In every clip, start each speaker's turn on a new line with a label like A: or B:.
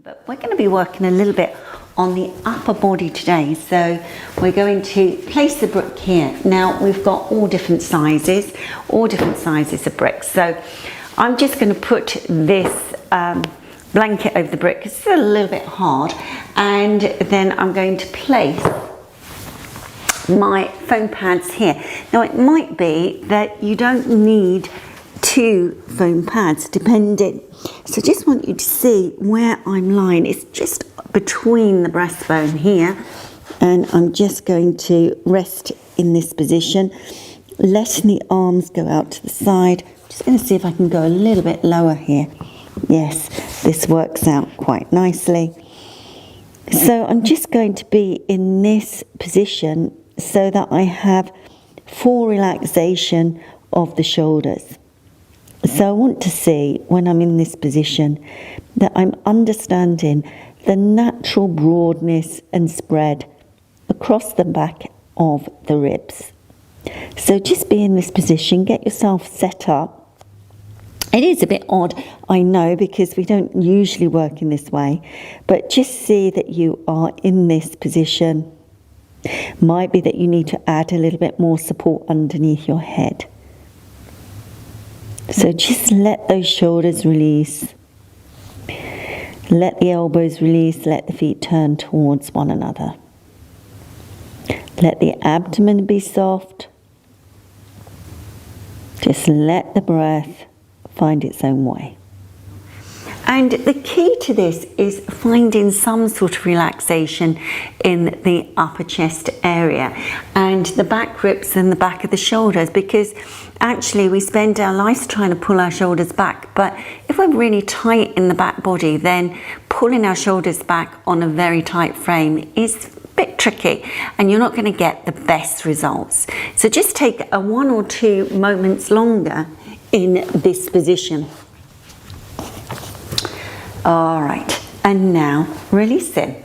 A: But we're going to be working a little bit on the upper body today. So we're going to place the brick here. Now we've got all different sizes of bricks. So I'm just going to put this blanket over the brick because it's a little bit hard, and then I'm going to place my foam pads here. Now it might be that you don't need 2 foam pads depending. So just want you to see where I'm lying. It's just between the breastbone here, and I'm just going to rest in this position, letting the arms go out to the side. Just going to see if I can go a little bit lower here. Yes, this works out quite nicely. So I'm just going to be in this position so that I have full relaxation of the shoulders. So I want to see, when I'm in this position, that I'm understanding the natural broadness and spread across the back of the ribs. So just be in this position, get yourself set up. It is a bit odd, I know, because we don't usually work in this way, but just see that you are in this position. Might be that you need to add a little bit more support underneath your head. So just let those shoulders release. Let the elbows release, let the feet turn towards one another. Let the abdomen be soft. Just let the breath find its own way. And the key to this is finding some sort of relaxation in the upper chest area and the back ribs and the back of the shoulders, because actually we spend our lives trying to pull our shoulders back, but if we're really tight in the back body, then pulling our shoulders back on a very tight frame is a bit tricky and you're not going to get the best results. So just take a 1 or 2 moments longer in this position. All right, and now releasing.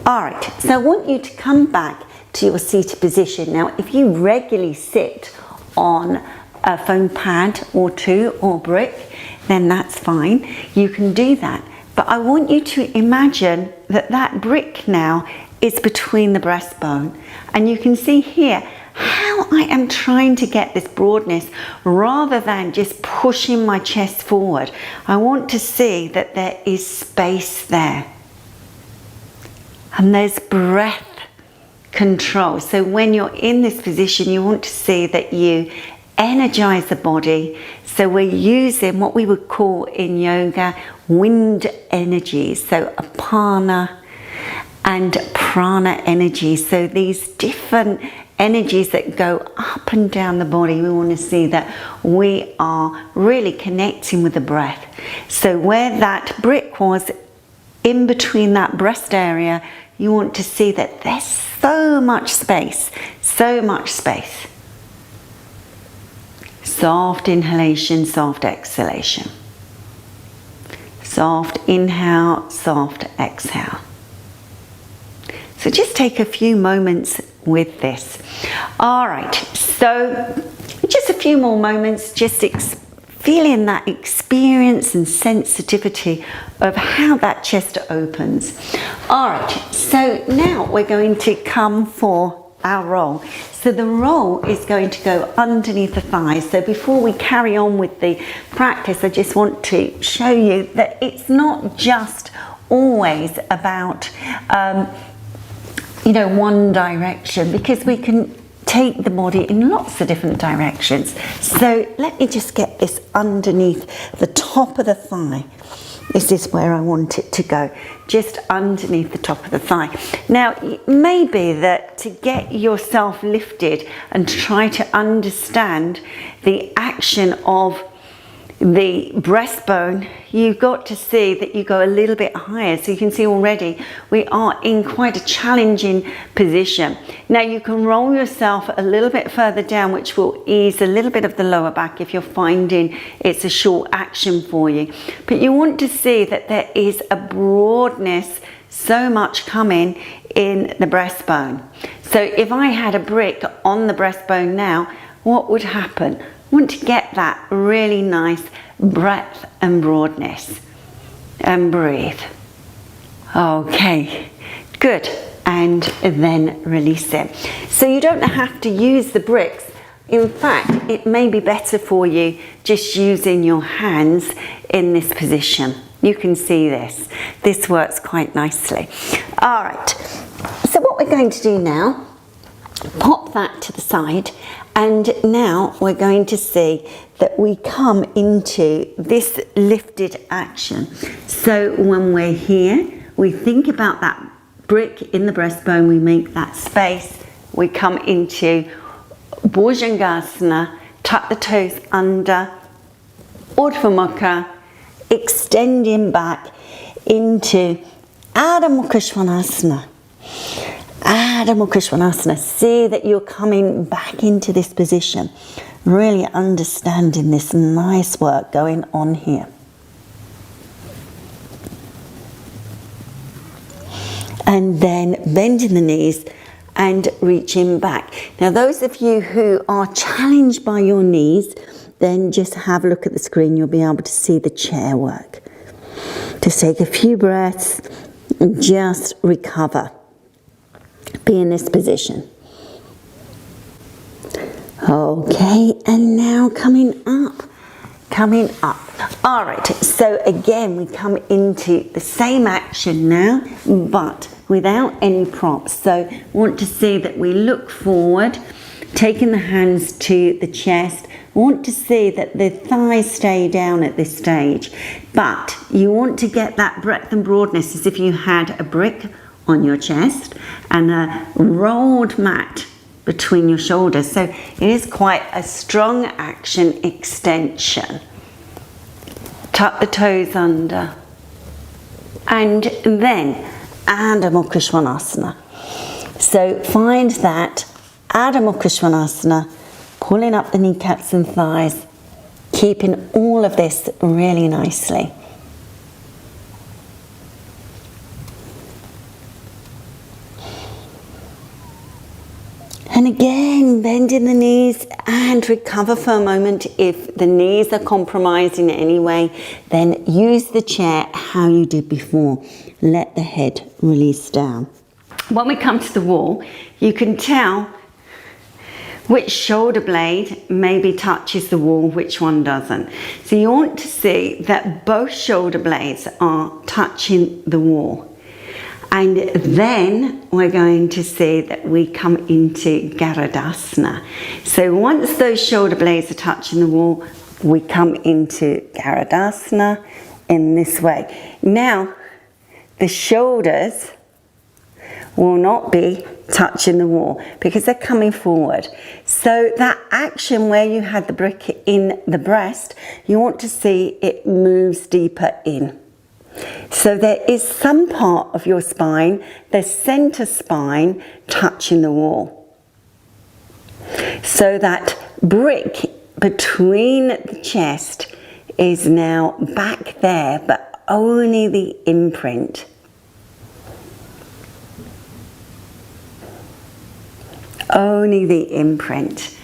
A: All right, so I want you to come back to your seated position. Now, if you regularly sit on a foam pad or 2 or brick, then that's fine. You can do that. But I want you to imagine that that brick now is between the breastbone. And you can see here how I am trying to get this broadness rather than just pushing my chest forward. I want to see that there is space there. And there's breath control. So when you're in this position, you want to see that you energize the body. So we're using what we would call in yoga wind energies. So apana and prana energies. So these different energies that go up and down the body. We want to see that we are really connecting with the breath. So where that brick was in between that breast area, you want to see that there's so much space, so much space. Soft inhalation, soft exhalation. Soft inhale, soft exhale. So just take a few moments with this. All right, so just a few more moments, just feeling that experience and sensitivity of how that chest opens. All right, so now we're going to come for our roll. So the roll is going to go underneath the thighs. So before we carry on with the practice, I just want to show you that it's not just always about one direction, because we can take the body in lots of different directions. So let me just get this underneath the top of the thigh. This is where I want it to go, just underneath the top of the thigh. Now, it may be that to get yourself lifted and try to understand the action of the breastbone, you've got to see that you go a little bit higher. So you can see already we are in quite a challenging position. Now you can roll yourself a little bit further down, which will ease a little bit of the lower back if you're finding it's a short action for you. But you want to see that there is a broadness, so much coming in the breastbone. So if I had a brick on the breastbone now, what would happen? Want to get that really nice breadth and broadness, and breathe. Okay, good. And then release it. So you don't have to use the bricks. In fact, it may be better for you just using your hands in this position. You can see this. This works quite nicely. All right, so what we're going to do now, pop that to the side, and now we're going to see that we come into this lifted action. So when we're here, we think about that brick in the breastbone, we make that space, we come into Bhujangasana, tuck the toes under, Urdhva Mukha, extending back into Adho Mukha Swanasana. Adho Mukha Swanasana. See that you're coming back into this position, really understanding this nice work going on here. And then bending the knees and reaching back. Now those of you who are challenged by your knees, then just have a look at the screen, you'll be able to see the chair work. Just take a few breaths and just recover. Be in this position. Okay, and now coming up. All right, so again, we come into the same action now, but without any props. So want to see that we look forward, taking the hands to the chest. Want to see that the thighs stay down at this stage, but you want to get that breadth and broadness as if you had a brick on your chest and a rolled mat between your shoulders. So it is quite a strong action extension. Tuck the toes under. And then Adho Mukha Swanasana. So find that Adho Mukha Swanasana, pulling up the kneecaps and thighs, keeping all of this really nicely. And again, bending the knees and recover for a moment. If the knees are compromised in any way, then use the chair how you did before. Let the head release down. When we come to the wall, you can tell which shoulder blade maybe touches the wall, which one doesn't. So you want to see that both shoulder blades are touching the wall. And then we're going to see that we come into Garudasana. So once those shoulder blades are touching the wall, we come into Garudasana in this way. Now, the shoulders will not be touching the wall because they're coming forward. So that action where you had the brick in the breast, you want to see it moves deeper in. So there is some part of your spine, the center spine, touching the wall. So that brick between the chest is now back there, but only the imprint. Only the imprint.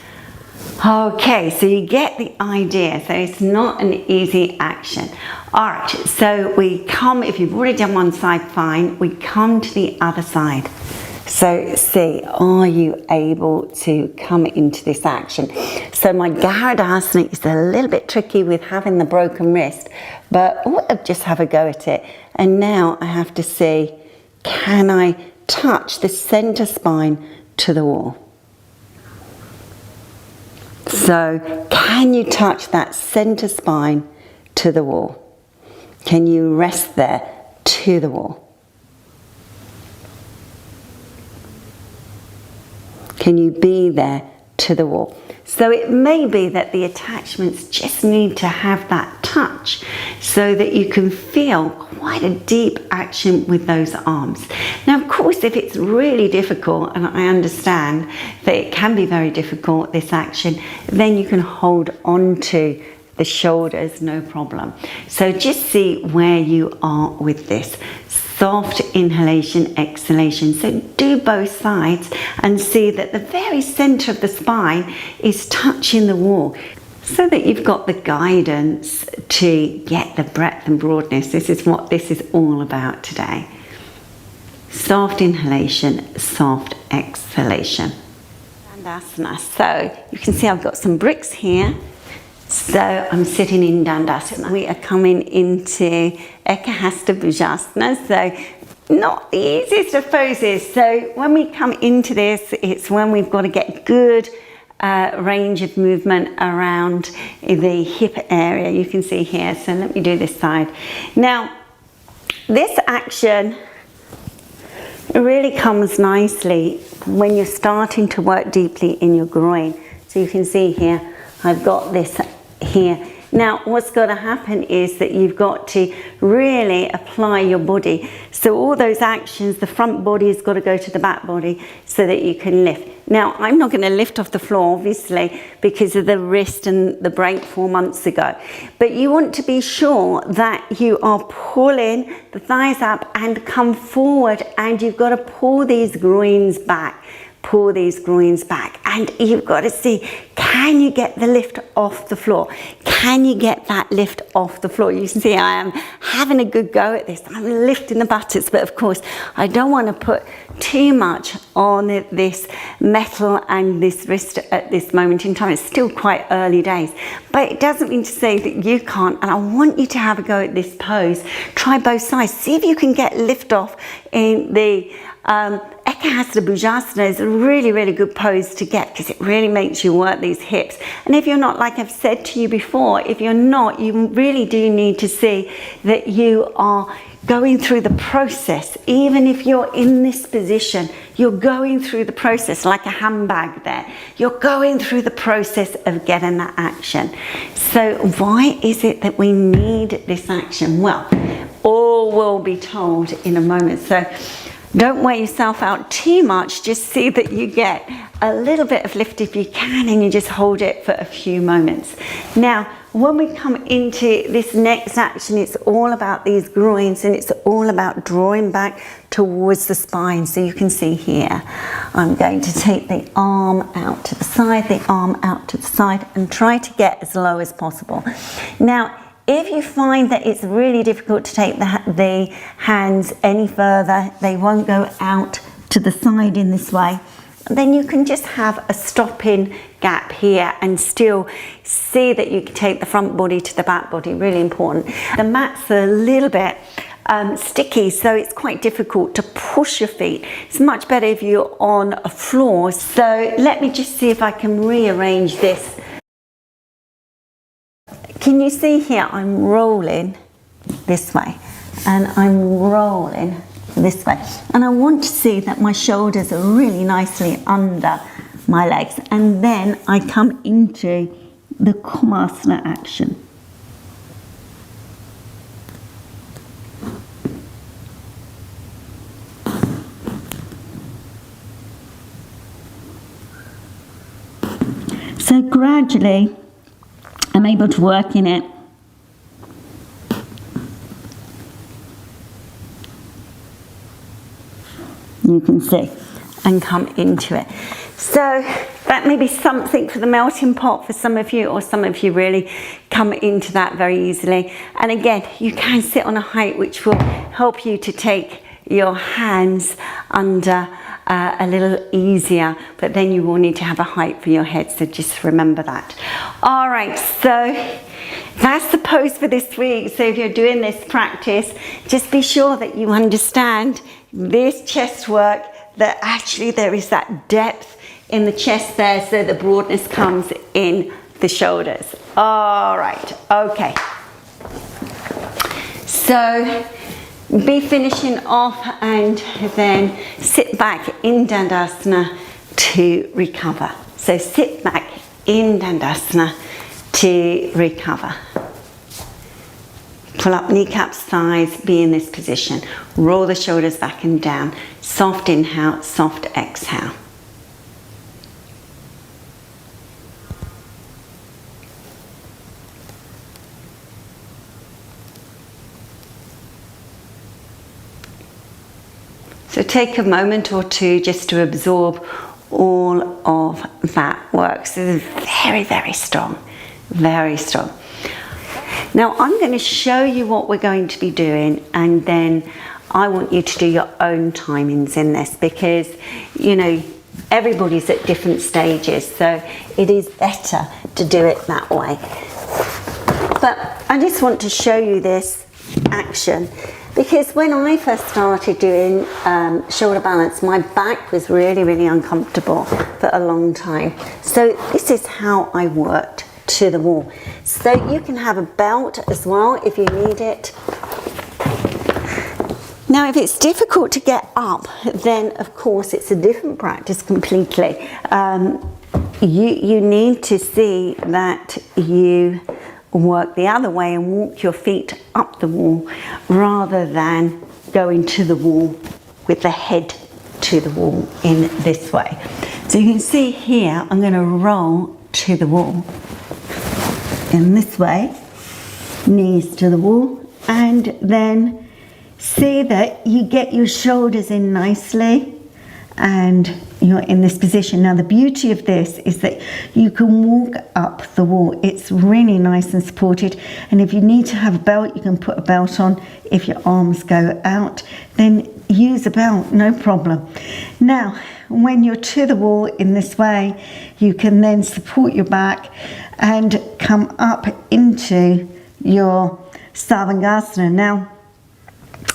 A: Okay, so you get the idea. So it's not an easy action. All right, so we come, if you've already done one side, fine. We come to the other side. So see, are you able to come into this action? So my Garudasana is a little bit tricky with having the broken wrist, but I'll just have a go at it. And now I have to see, can I touch the center spine to the wall? So can you touch that center spine to the wall? Can you rest there to the wall? Can you be there to the wall? So it may be that the attachments just need to have that touch so that you can feel quite a deep action with those arms. Now, of course, if it's really difficult, and I understand that it can be very difficult, this action, then you can hold on to the shoulders, no problem. So just see where you are with this. Soft inhalation, exhalation. So do both sides and see that the very center of the spine is touching the wall so that you've got the guidance to get the breadth and broadness. This is what this is all about today. soft inhalation, soft exhalation. Dandasana. So you can see I've got some bricks here. So I'm sitting in Dandasana. We are coming into Hasta Bhujasana. So not the easiest of poses. So when we come into this, it's when we've got to get good range of movement around the hip area. You can see here. So let me do this side. Now, this action really comes nicely when you're starting to work deeply in your groin. So you can see here, I've got this here. Now, what's got to happen is that you've got to really apply your body. So all those actions, the front body has got to go to the back body so that you can lift. Now, I'm not going to lift off the floor, obviously, because of the wrist and the break 4 months ago. But you want to be sure that you are pulling the thighs up and come forward, and you've got to pull these groins back. Pull these groins back, and you've got to see, can you get the lift off the floor? Can you get that lift off the floor? You can see I am having a good go at this. I'm lifting the buttocks, but of course I don't want to put too much on this metal and this wrist at this moment in time. It's still quite early days, but it doesn't mean to say that you can't, and I want you to have a go at this pose. Try both sides. See if you can get lift off in the Hasta Bhujasana. Is a really, really good pose to get because it really makes you work these hips. And if you're not, like I've said to you before, if you're not, you really do need to see that you are going through the process. Even if you're in this position, you're going through the process like a handbag there. You're going through the process of getting that action. So why is it that we need this action? Well, all will be told in a moment. So don't wear yourself out too much. Just see that you get a little bit of lift if you can, and you just hold it for a few moments. Now, when we come into this next action, it's all about these groins, and it's all about drawing back towards the spine. So you can see here, I'm going to take the arm out to the side, the arm out to the side, and try to get as low as possible. Now, if you find that it's really difficult to take the hands any further, they won't go out to the side in this way, then you can just have a stopping gap here and still see that you can take the front body to the back body. Really important. The mat's a little bit sticky, so it's quite difficult to push your feet. It's much better if you're on a floor. So let me just see if I can rearrange this. Can you see here, I'm rolling this way and I'm rolling this way, and I want to see that my shoulders are really nicely under my legs, and then I come into the Kurmasana action. So gradually I'm able to work in it. You can see, and come into it. So that may be something for the melting pot for some of you, or some of you really come into that very easily. And again, you can sit on a height which will help you to take your hands under a little easier, but then you will need to have a height for your head, so just remember that. All right, so that's the pose for this week. So if you're doing this practice, just be sure that you understand this chest work, that actually there is that depth in the chest there, so the broadness comes in the shoulders. All right, okay. So be finishing off, and then sit back in Dandasana to recover. So sit back in Dandasana to recover. Pull up kneecaps, thighs, be in this position. Roll the shoulders back and down. Soft inhale, soft exhale. So take a moment or two just to absorb all of that work. So this is very, very strong, very strong. Now I'm going to show you what we're going to be doing, and then I want you to do your own timings in this, because, you know, everybody's at different stages, so it is better to do it that way. But I just want to show you this action, because when I first started doing shoulder balance, my back was really, really uncomfortable for a long time. So this is how I worked to the wall. So you can have a belt as well if you need it. Now, if it's difficult to get up, then of course it's a different practice completely. You need to see that you work the other way and walk your feet up the wall rather than going to the wall with the head to the wall in this way. So you can see here, I'm going to roll to the wall in this way, knees to the wall, and then see that you get your shoulders in nicely and you're in this position. Now the beauty of this is that you can walk up the wall. It's really nice and supported, and if you need to have a belt, you can put a belt on. If your arms go out, then use a belt, no problem. Now when you're to the wall in this way, you can then support your back and come up into your Sarvangasana. Now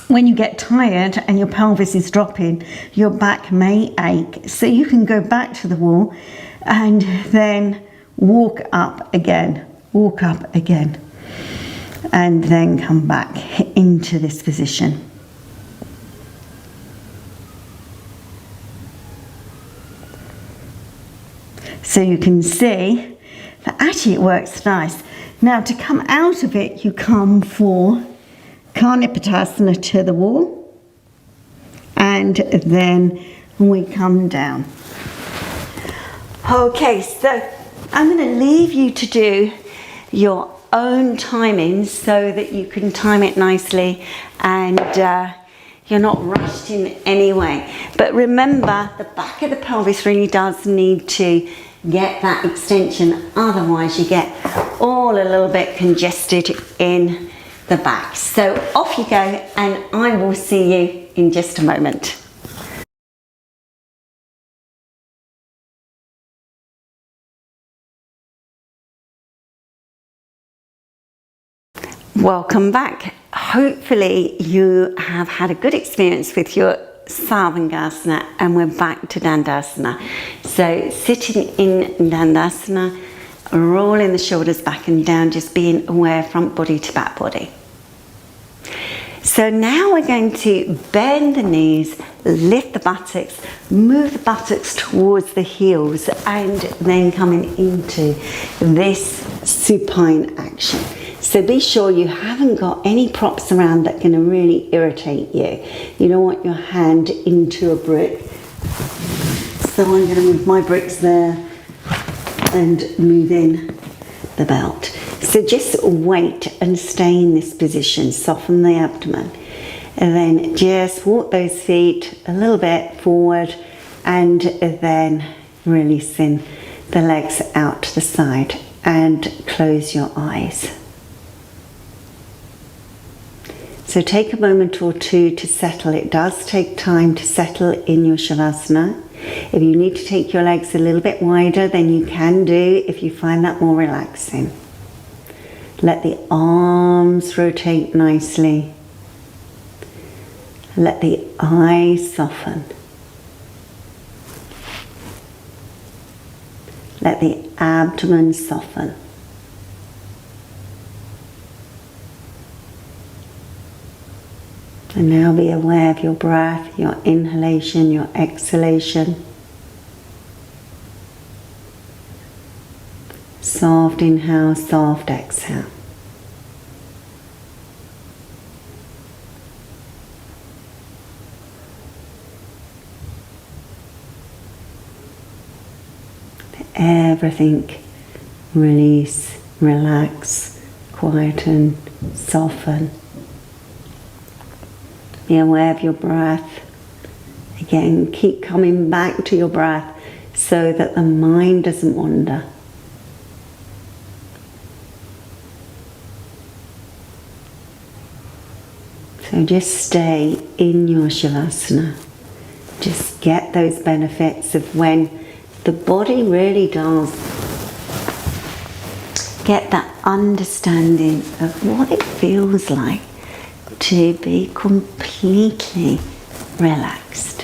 A: when you get tired and your pelvis is dropping, your back may ache. So you can go back to the wall and then walk up again, and then come back into this position. So you can see that actually it works nice. Now to come out of it, you come for Bhujasana to the wall, and then we come down. Okay, so I'm going to leave you to do your own timings so that you can time it nicely and you're not rushed in any way. But remember, the back of the pelvis really does need to get that extension, otherwise you get all a little bit congested in the back. So off you go, and I will see you in just a moment. Welcome back. Hopefully you have had a good experience with your Sarvangasana, and we're back to Tadasana. So sitting in Tadasana, rolling the shoulders back and down, just being aware front body to back body. So now we're going to bend the knees, lift the buttocks, move the buttocks towards the heels, and then coming into this supine action. So be sure you haven't got any props around that can really irritate you. You don't want your hand into a brick. So I'm going to move my bricks there and move in the belt. So just wait and stay in this position, soften the abdomen, and then just walk those feet a little bit forward, and then releasing the legs out to the side, and close your eyes. So take a moment or two to settle. It does take time to settle in your Shavasana. If you need to take your legs a little bit wider, then you can do, if you find that more relaxing. Let the arms rotate nicely. Let the eyes soften. Let the abdomen soften. And now be aware of your breath, your inhalation, your exhalation. Soft inhale, soft exhale. Everything release, relax, quieten, soften. Be aware of your breath. Again, keep coming back to your breath so that the mind doesn't wander. So just stay in your Shavasana. Just get those benefits of when the body really does get that understanding of what it feels like to be completely relaxed.